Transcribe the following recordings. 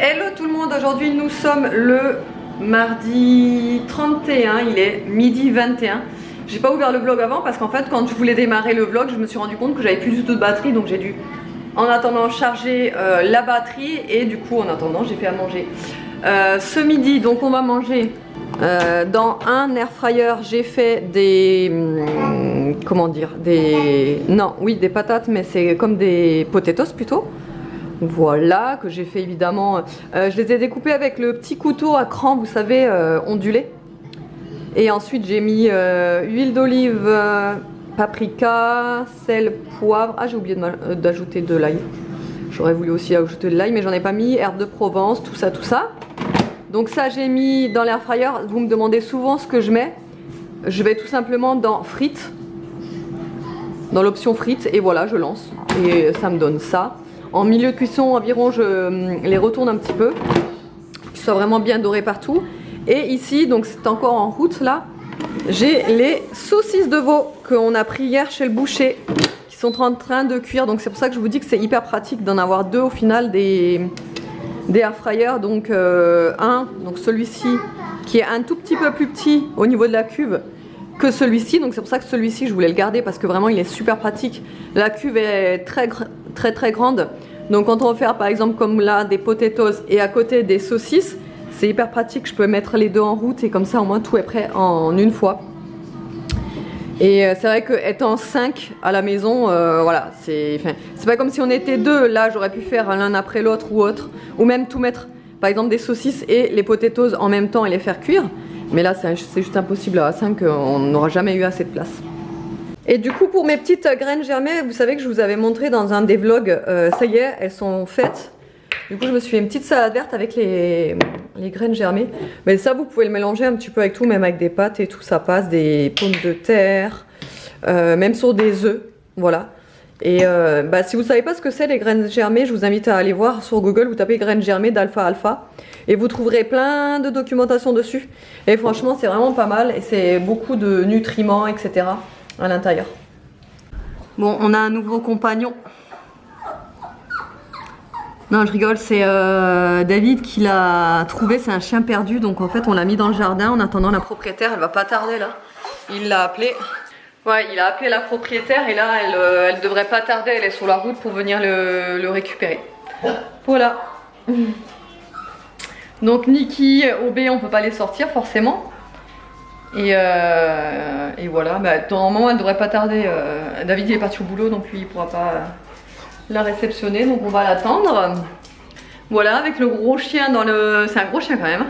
Hello tout le monde, aujourd'hui nous sommes le mardi 31, il est midi 21. J'ai pas ouvert le vlog avant parce qu'en fait quand je voulais démarrer le vlog je me suis rendu compte que j'avais plus du tout de batterie, donc j'ai dû en attendant charger la batterie et du coup en attendant j'ai fait à manger. Ce midi donc on va manger dans un air fryer. J'ai fait des comment dire, des patates, mais c'est comme des potatoes plutôt. Voilà, que j'ai fait évidemment, je les ai découpés avec le petit couteau à cran, vous savez, ondulé. Et ensuite j'ai mis huile d'olive, paprika, sel, poivre. Ah, j'ai oublié d'ajouter de l'ail. J'aurais voulu aussi ajouter de l'ail, mais j'en ai pas mis. Herbes de Provence, tout ça, tout ça. Donc ça j'ai mis dans l'air fryer. Vous me demandez souvent ce que je mets. Je vais tout simplement dans frites, dans l'option frites, et voilà, je lance. Et ça me donne ça. En milieu de cuisson environ, je les retourne un petit peu, qu'ils soient vraiment bien dorés partout. Et ici, donc c'est encore en route là, j'ai les saucisses de veau qu'on a pris hier chez le boucher, qui sont en train de cuire. Donc c'est pour ça que je vous dis que c'est hyper pratique d'en avoir deux au final des air fryers. Donc donc celui-ci qui est un tout petit peu plus petit au niveau de la cuve que celui-ci, donc c'est pour ça que celui-ci je voulais le garder parce que vraiment il est super pratique. La cuve est très grande, donc quand on va faire par exemple comme là des potatoes et à côté des saucisses, c'est hyper pratique. Je peux mettre les deux en route et comme ça au moins tout est prêt en une fois. Et c'est vrai que étant 5 à la maison, voilà, c'est pas comme si on était deux. Là j'aurais pu faire l'un après l'autre ou autre, ou même tout mettre par exemple des saucisses et les potatoes en même temps et les faire cuire. Mais là c'est juste impossible, à 5 on n'aura jamais eu assez de place. Et du coup pour mes petites graines germées, vous savez que je vous avais montré dans un des vlogs, ça y est, elles sont faites. Du coup je me suis fait une petite salade verte avec les graines germées. Mais ça vous pouvez le mélanger un petit peu avec tout, même avec des pâtes et tout, ça passe, des pommes de terre, même sur des œufs, voilà. Et si vous ne savez pas ce que c'est les graines germées, je vous invite à aller voir sur Google, vous tapez graines germées d'alpha alpha et vous trouverez plein de documentation dessus. Et franchement c'est vraiment pas mal et c'est beaucoup de nutriments, etc. à l'intérieur. Bon, on a un nouveau compagnon. Non, je rigole, c'est David qui l'a trouvé, c'est un chien perdu, donc en fait on l'a mis dans le jardin en attendant la propriétaire, elle va pas tarder là. Il l'a appelé. Ouais, il a appelé la propriétaire et là elle devrait pas tarder, elle est sur la route pour venir le récupérer. Voilà. Donc Niki, OB, on peut pas les sortir forcément. Et voilà, dans un moment elle devrait pas tarder. David il est parti au boulot donc lui il pourra pas la réceptionner, donc on va l'attendre. Voilà, avec le gros chien dans le... C'est un gros chien quand même.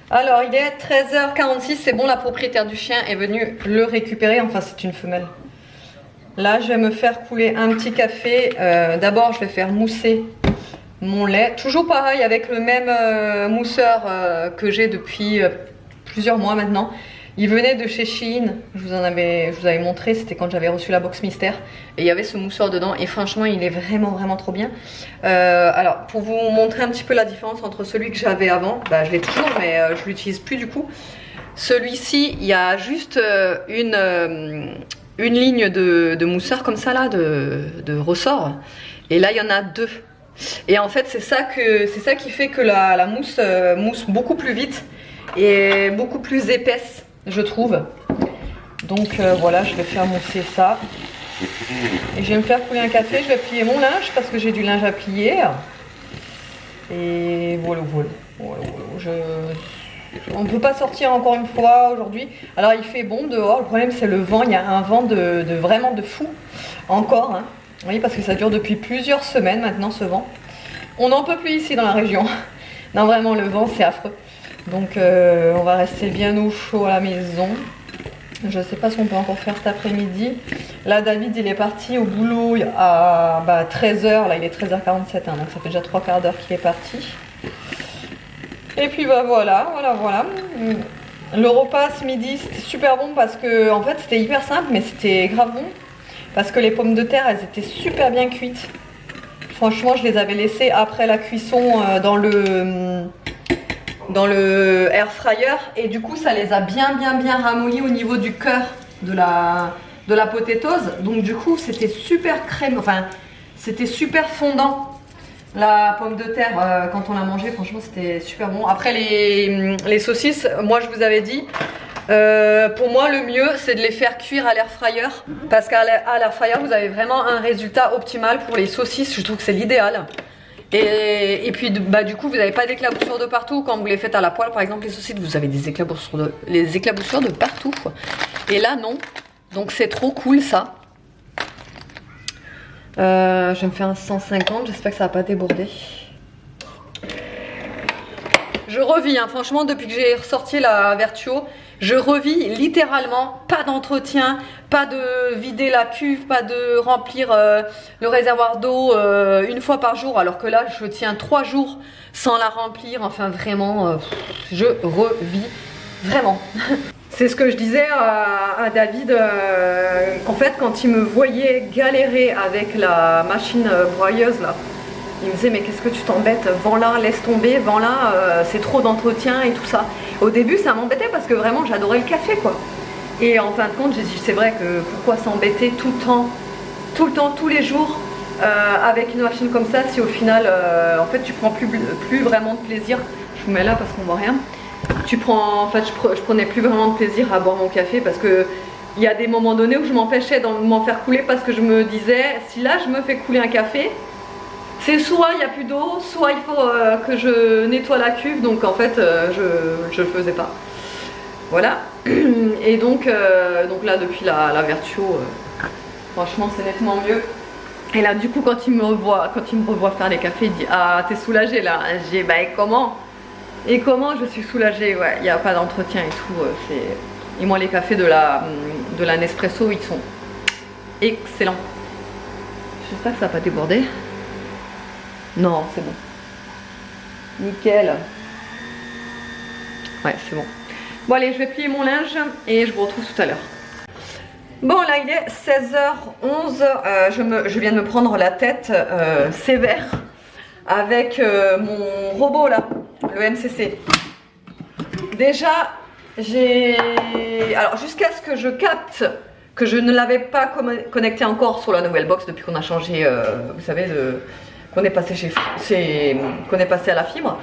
Alors il est 13h46, c'est bon, la propriétaire du chien est venue le récupérer, enfin c'est une femelle. Là je vais me faire couler un petit café. D'abord je vais faire mousser mon lait, toujours pareil avec le même mousseur que j'ai depuis plusieurs mois maintenant. Il venait de chez Shein, je vous avais montré, c'était quand j'avais reçu la box mystère. Et il y avait ce mousseur dedans et franchement il est vraiment trop bien. Alors pour vous montrer un petit peu la différence entre celui que j'avais avant, je l'ai toujours mais je l'utilise plus du coup. Celui-ci, il y a juste une ligne de mousseur comme ça là, de ressort. Et là il y en a deux. Et en fait c'est ça qui fait que la mousse mousse beaucoup plus vite et beaucoup plus épaisse, je trouve. Donc voilà, je vais faire mousser ça. Et je vais me faire couler un café, je vais plier mon linge parce que j'ai du linge à plier. Et voilà. On ne peut pas sortir encore une fois aujourd'hui. Alors il fait bon dehors, le problème c'est le vent, il y a un vent vraiment de fou encore. Hein. Oui, parce que ça dure depuis plusieurs semaines maintenant ce vent. On n'en peut plus ici dans la région. Non vraiment le vent c'est affreux. Donc on va rester bien au chaud à la maison. Je ne sais pas ce qu'on peut encore faire cet après-midi. Là David il est parti au boulot à 13h, là il est 13h47 hein, donc ça fait déjà 3/4 d'heure qu'il est parti. Et puis voilà. Le repas ce midi c'était super bon parce que en fait c'était hyper simple mais c'était grave bon. Parce que les pommes de terre elles étaient super bien cuites. Franchement je les avais laissées après la cuisson dans le air fryer et du coup ça les a bien ramollis au niveau du cœur de la potatoes. Donc du coup c'était super crème, enfin c'était super fondant. La pomme de terre, quand on l'a mangée, franchement, c'était super bon. Après, les saucisses, moi, je vous avais dit, pour moi, le mieux, c'est de les faire cuire à l'air fryer. Parce qu'à l'air fryer, vous avez vraiment un résultat optimal pour les saucisses. Je trouve que c'est l'idéal. Et puis, bah, du coup, vous n'avez pas d'éclaboussures de partout. Quand vous les faites à la poêle, par exemple, les saucisses, vous avez des éclaboussures de partout. Et là, non. Donc, c'est trop cool, ça. Je vais me faire un 150, j'espère que ça va pas déborder. Je revis, hein, franchement, depuis que j'ai ressorti la Vertuo, je revis littéralement, pas d'entretien, pas de vider la cuve, pas de remplir le réservoir d'eau une fois par jour, alors que là, je tiens 3 jours sans la remplir. Enfin, vraiment, je revis, vraiment. C'est ce que je disais à David, en fait quand il me voyait galérer avec la machine broyeuse là, il me disait mais qu'est-ce que tu t'embêtes, vends-la, laisse tomber, vends-la, c'est trop d'entretien et tout ça. Au début ça m'embêtait parce que vraiment j'adorais le café quoi. Et en fin de compte j'ai dit c'est vrai que pourquoi s'embêter tout le temps, tous les jours avec une machine comme ça si au final en fait tu prends plus vraiment de plaisir. Je vous mets là parce qu'on voit rien. En fait, je prenais plus vraiment de plaisir à boire mon café parce que il y a des moments donnés où je m'empêchais de m'en faire couler parce que je me disais si là je me fais couler un café, c'est soit il n'y a plus d'eau, soit il faut que je nettoie la cuve, donc en fait je le faisais pas. Voilà. Et donc là depuis la Vertuo, franchement c'est nettement mieux. Et là du coup quand il me revoit faire les cafés, il dit ah t'es soulagée là. J'ai bah et comment je suis soulagée, ouais, il n'y a pas d'entretien et tout. Et moi les cafés de la Nespresso, ils sont excellents. J'espère que ça va pas déborder. Non, c'est bon. Nickel. Ouais, c'est bon. Bon allez, je vais plier mon linge et je vous retrouve tout à l'heure. Bon là il est 16h11, je viens de me prendre la tête sévère avec mon robot là, le MCC. Déjà, alors jusqu'à ce que je capte que je ne l'avais pas connecté encore sur la nouvelle box depuis qu'on a changé, vous savez, qu'on est passé qu'on est passé à la fibre.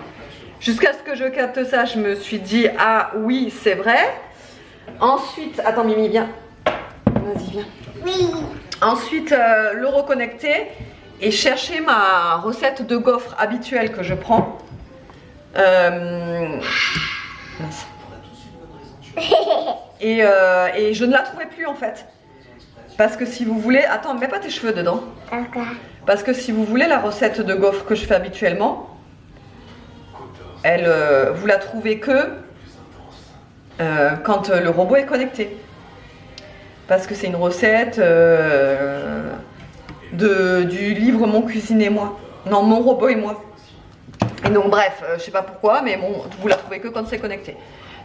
Jusqu'à ce que je capte ça, je me suis dit ah oui c'est vrai. Ensuite, attends Mimi viens, vas-y viens. Oui. Ensuite le reconnecter. Et chercher ma recette de gaufres habituelle que je prends. Et je ne la trouvais plus en fait. Parce que si vous voulez... Attends, mets pas tes cheveux dedans. D'accord. Parce que si vous voulez la recette de gaufres que je fais habituellement, vous la trouvez que quand le robot est connecté. Parce que c'est une recette... du livre Mon cuisine et moi. Non, Mon robot et moi. Et donc bref, je sais pas pourquoi, mais bon, vous la trouvez que quand c'est connecté.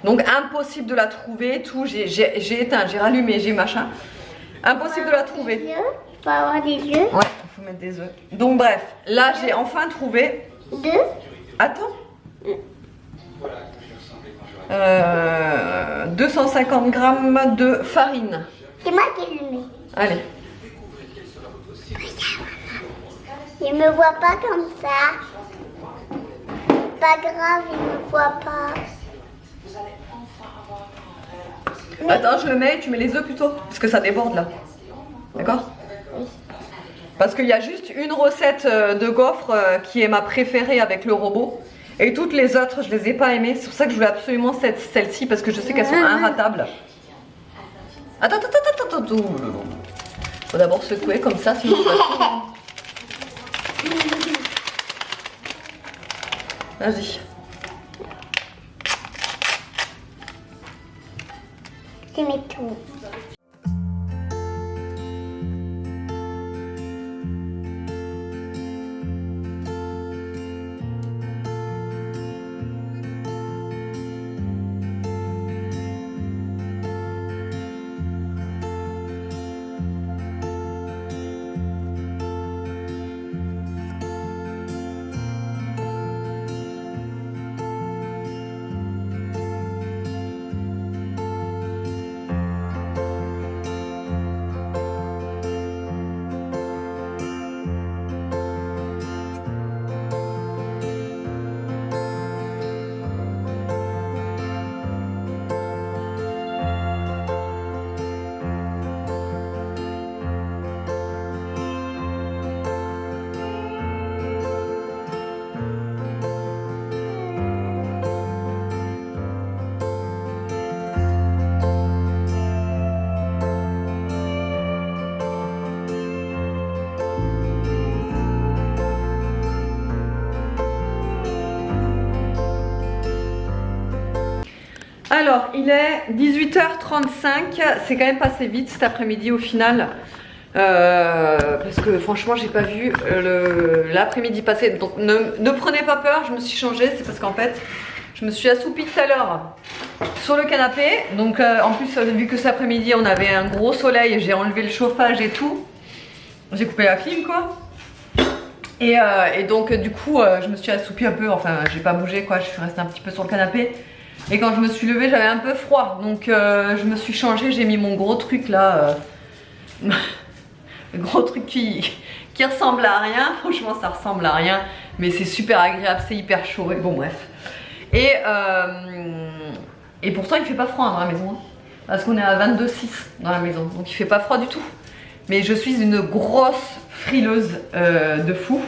Donc impossible de la trouver, tout, j'ai éteint, j'ai rallumé, j'ai machin. Impossible de la trouver. Il faut avoir des œufs. Ouais, il faut mettre des œufs. Donc bref, là j'ai enfin trouvé. 2. Attends. 250 grammes de farine. C'est moi qui le mets. Allez. Il me voit pas comme ça. Pas grave, il me voit pas. Attends, je le mets, tu mets les œufs plutôt, parce que ça déborde là. D'accord? Oui. Parce qu'il y a juste une recette de gaufres qui est ma préférée avec le robot. Et toutes les autres, je les ai pas aimées. C'est pour ça que je voulais absolument celle-ci, parce que je sais qu'elles sont inratables. Attends. Faut d'abord secouer comme ça, sinon ça va. Vas-y. Je mets tout. Alors, il est 18h35, c'est quand même passé vite cet après-midi au final. Parce que franchement, j'ai pas vu l'après-midi passer. Donc, ne prenez pas peur, je me suis changée. C'est parce qu'en fait, je me suis assoupie tout à l'heure sur le canapé. Donc, en plus, vu que cet après-midi, on avait un gros soleil, j'ai enlevé le chauffage et tout. J'ai coupé la clim, quoi. Et donc, du coup, je me suis assoupie un peu. Enfin, j'ai pas bougé, quoi. Je suis restée un petit peu sur le canapé. Et quand je me suis levée, j'avais un peu froid. Donc je me suis changée, j'ai mis mon gros truc là. Le gros truc qui ressemble à rien. Franchement, ça ressemble à rien. Mais c'est super agréable, c'est hyper chaud. Et bon, bref. Et pourtant, il fait pas froid dans la maison. Hein, parce qu'on est à 22,6 dans la maison. Donc il fait pas froid du tout. Mais je suis une grosse frileuse de fou.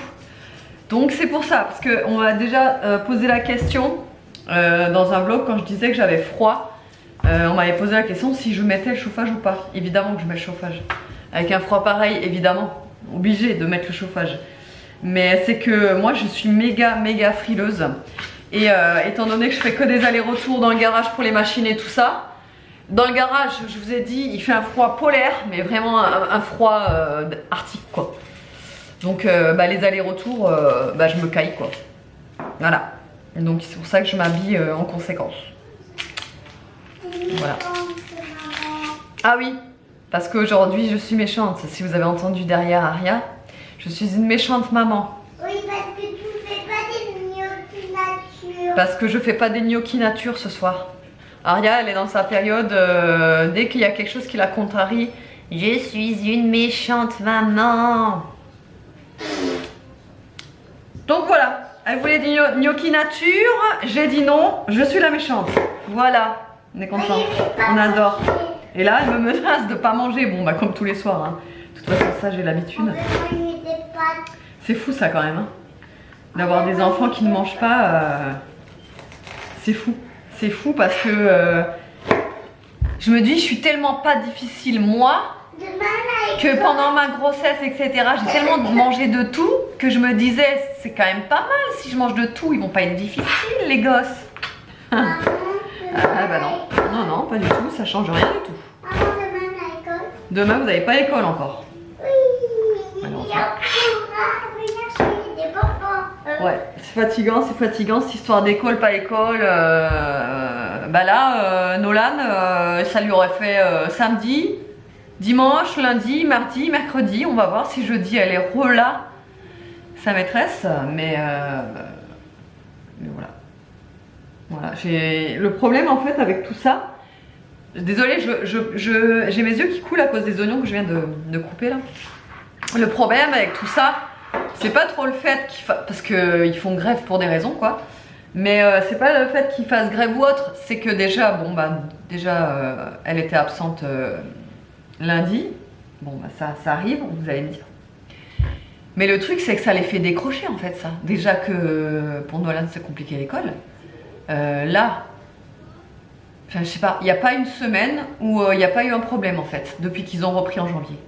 Donc c'est pour ça. Parce qu'on m'a déjà posé la question. Dans un vlog quand je disais que j'avais froid, on m'avait posé la question si je mettais le chauffage ou pas. Évidemment que je mets le chauffage. Avec un froid pareil, évidemment, obligé de mettre le chauffage. Mais c'est que moi je suis méga frileuse. Et étant donné que je fais que des allers-retours dans le garage pour les machines et tout ça, dans le garage, je vous ai dit, il fait un froid polaire, mais vraiment un froid arctique quoi. Donc les allers-retours, je me caille quoi. Voilà. Donc c'est pour ça que je m'habille en conséquence. Voilà. Ah oui, parce qu'aujourd'hui je suis méchante. Si vous avez entendu derrière Aria, je suis une méchante maman. Oui, parce que tu fais pas des gnocchis nature. Parce que je fais pas des gnocchis nature ce soir. Aria, elle est dans sa période, dès qu'il y a quelque chose qui la contrarie, je suis une méchante maman. Donc voilà. Elle voulait des gnocchi nature, j'ai dit non, je suis la méchante. Voilà, on est content, on adore. Et là, elle me menace de pas manger, bon bah comme tous les soirs. Hein. De toute façon, ça j'ai l'habitude. C'est fou ça quand même, hein. D'avoir des enfants qui ne mangent pas, c'est fou. C'est fou parce que je me dis, je suis tellement pas difficile moi. Que pendant ma grossesse, etc., j'ai tellement mangé de tout que je me disais, c'est quand même pas mal si je mange de tout, ils vont pas être difficiles les gosses. Ah bah non, non, pas du tout, ça change rien du tout. Demain, vous n'avez pas l'école encore. Oui, ouais, c'est fatigant cette histoire d'école, pas l'école. Nolan, ça lui aurait fait samedi. Dimanche, lundi, mardi, mercredi, on va voir si jeudi elle est là, sa maîtresse, mais voilà. Voilà, j'ai le problème en fait avec tout ça. Désolée, j'ai mes yeux qui coulent à cause des oignons que je viens de couper là. Le problème avec tout ça, c'est pas trop le fait parce qu'ils font grève pour des raisons quoi. Mais c'est pas le fait qu'ils fassent grève ou autre, c'est que déjà, elle était absente. Lundi, bon bah ça arrive, vous allez me dire. Mais le truc c'est que ça les fait décrocher en fait ça. Déjà que pour Nolan c'est compliqué l'école. Là, enfin je sais pas, il n'y a pas une semaine où il n'y a pas eu un problème en fait, depuis qu'ils ont repris en janvier.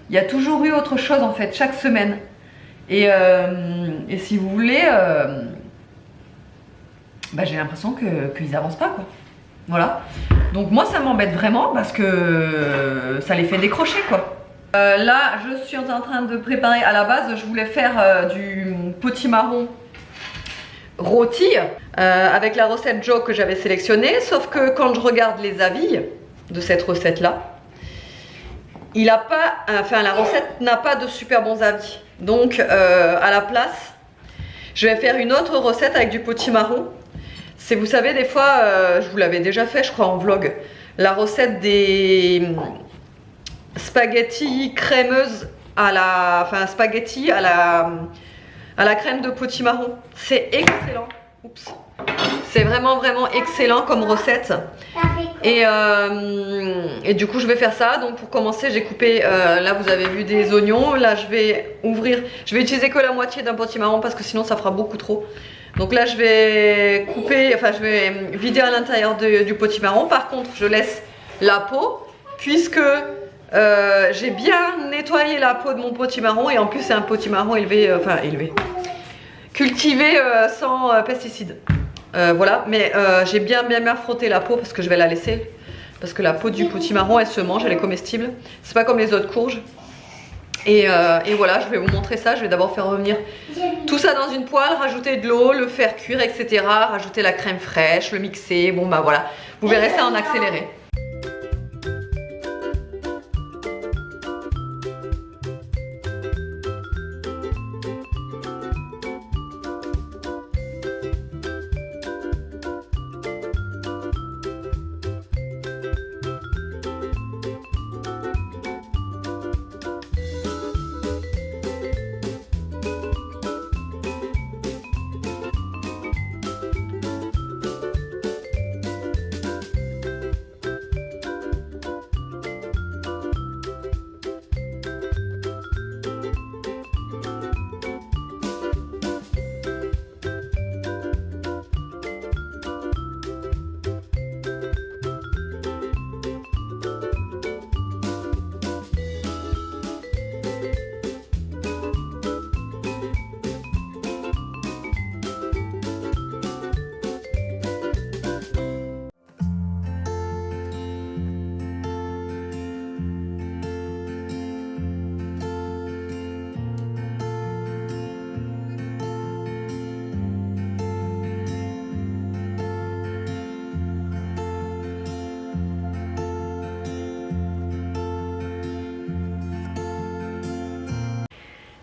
Il y a toujours eu autre chose en fait, chaque semaine. Et si vous voulez, j'ai l'impression qu'ils avancent pas quoi. Voilà. Donc moi ça m'embête vraiment parce que ça les fait décrocher quoi. Là je suis en train de préparer, à la base je voulais faire du potimarron rôti avec la recette Joe que j'avais sélectionnée, sauf que quand je regarde les avis de cette recette là, la recette n'a pas de super bons avis. Donc à la place je vais faire une autre recette avec du potimarron. C'est, vous savez, des fois, je vous l'avais déjà fait, je crois, en vlog, la recette des spaghettis crémeuses spaghettis à la crème de potimarron. C'est excellent. Oups. C'est vraiment excellent comme recette. Et du coup, je vais faire ça. Donc, pour commencer, j'ai coupé, là, vous avez vu des oignons. Là, je vais utiliser que la moitié d'un potimarron parce que sinon, ça fera beaucoup trop. Donc là je vais je vais vider à l'intérieur du potimarron. Par contre je laisse la peau puisque j'ai bien nettoyé la peau de mon potimarron. Et en plus c'est un potimarron cultivé sans pesticides. Voilà, mais j'ai bien frotté la peau parce que je vais la laisser. Parce que la peau du potimarron, elle se mange, elle est comestible. C'est pas comme les autres courges. Et voilà, je vais vous montrer ça. Je vais d'abord faire revenir tout ça dans une poêle, rajouter de l'eau, le faire cuire, etc. Rajouter la crème fraîche, le mixer. Bon bah voilà, vous verrez ça en accéléré.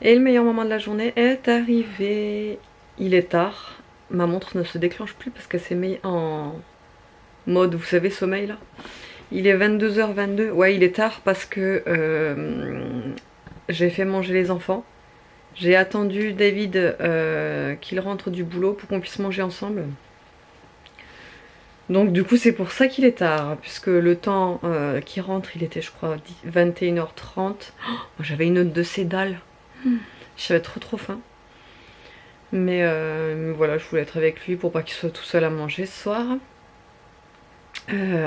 Et le meilleur moment de la journée est arrivé. Il est tard. Ma montre ne se déclenche plus parce qu'elle s'est mise en mode, vous savez, sommeil là. Il est 22h22. Ouais, il est tard parce que j'ai fait manger les enfants. J'ai attendu David qu'il rentre du boulot pour qu'on puisse manger ensemble. Donc du coup c'est pour ça qu'il est tard, puisque le temps qu'il rentre, il était je crois 21h30. Oh, j'avais une note de sédale. J'avais trop faim. Mais voilà, je voulais être avec lui pour pas qu'il soit tout seul à manger ce soir.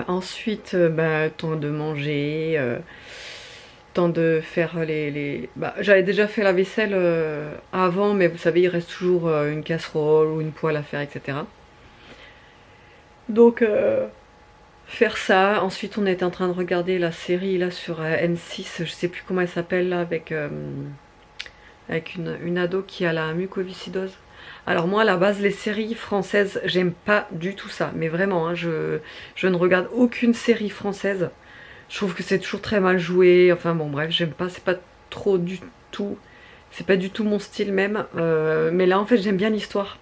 Ensuite, temps de manger, temps de faire les... j'avais déjà fait la vaisselle avant, mais vous savez, il reste toujours une casserole ou une poêle à faire, etc. Donc, faire ça. Ensuite, on était en train de regarder la série là sur M6, je sais plus comment elle s'appelle, là, avec une ado qui a la mucoviscidose. Alors moi à la base les séries françaises j'aime pas du tout ça, mais vraiment hein, je ne regarde aucune série française. Je trouve que c'est toujours très mal joué, enfin bon bref j'aime pas, c'est pas trop du tout, c'est pas du tout mon style même, mais là en fait j'aime bien l'histoire.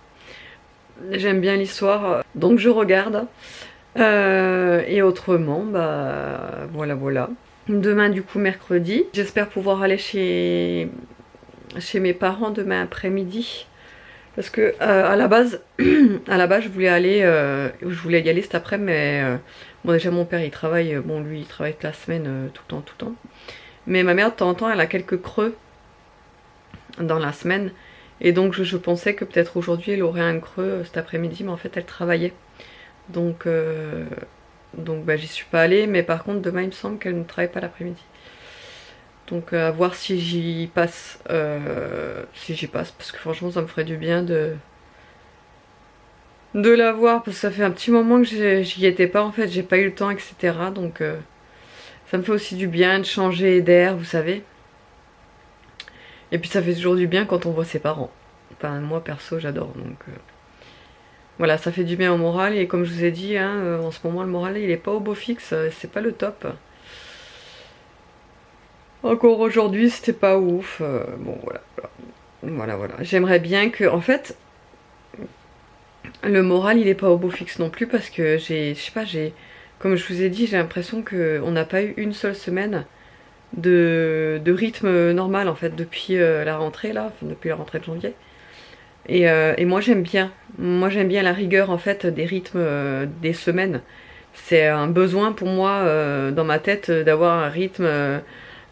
J'aime bien l'histoire, donc je regarde. Et autrement, voilà. Demain du coup mercredi, j'espère pouvoir aller chez mes parents demain après-midi. Parce que à la base je voulais y aller cet après, mais bon déjà mon père il travaille, bon lui il travaille toute la semaine tout le temps. Mais ma mère de temps en temps elle a quelques creux dans la semaine. Et donc je pensais que peut-être aujourd'hui elle aurait un creux cet après-midi, mais en fait elle travaillait. Donc j'y suis pas allée, mais par contre demain il me semble qu'elle ne travaille pas l'après-midi. Donc à voir si j'y passe, parce que franchement ça me ferait du bien de la voir, parce que ça fait un petit moment que j'y étais pas en fait, j'ai pas eu le temps, etc. Donc ça me fait aussi du bien de changer d'air, vous savez. Et puis ça fait toujours du bien quand on voit ses parents. Enfin moi perso j'adore, donc voilà, ça fait du bien au moral. Et comme je vous ai dit, hein, en ce moment le moral il est pas au beau fixe, c'est pas le top. Encore aujourd'hui c'était pas ouf, bon voilà. J'aimerais bien que, en fait, le moral il est pas au beau fixe non plus, parce que comme je vous ai dit, j'ai l'impression qu'on n'a pas eu une seule semaine de rythme normal en fait depuis la rentrée là, enfin depuis la rentrée de janvier. Et moi j'aime bien la rigueur en fait des rythmes des semaines. C'est un besoin pour moi dans ma tête d'avoir un rythme.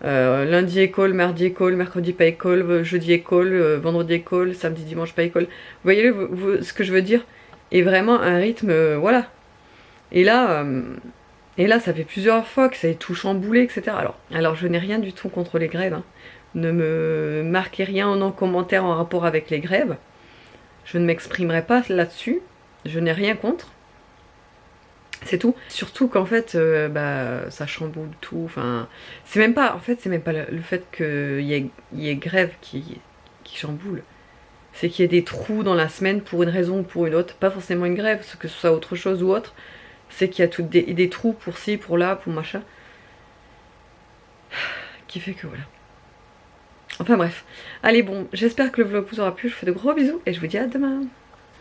Lundi école, mardi école, mercredi pas école, jeudi école, vendredi école, samedi dimanche pas école. Vous voyez ce que je veux dire? Et vraiment un rythme, voilà. Et là ça fait plusieurs fois que ça est tout chamboulé, etc. Alors je n'ai rien du tout contre les grèves, hein. Ne me marquez rien en commentaire en rapport avec les grèves. Je ne m'exprimerai pas là-dessus. Je n'ai rien contre. C'est tout. Surtout qu'en fait, ça chamboule tout. Enfin, c'est même pas, en fait, c'est même pas le fait qu'il y ait grève qui chamboule. C'est qu'il y ait des trous dans la semaine pour une raison ou pour une autre. Pas forcément une grève, que ce soit autre chose ou autre. C'est qu'il y a des trous pour ci, pour là, pour machin. Qui fait que voilà. Enfin bref. Allez bon, j'espère que le vlog vous aura plu. Je vous fais de gros bisous et je vous dis à demain.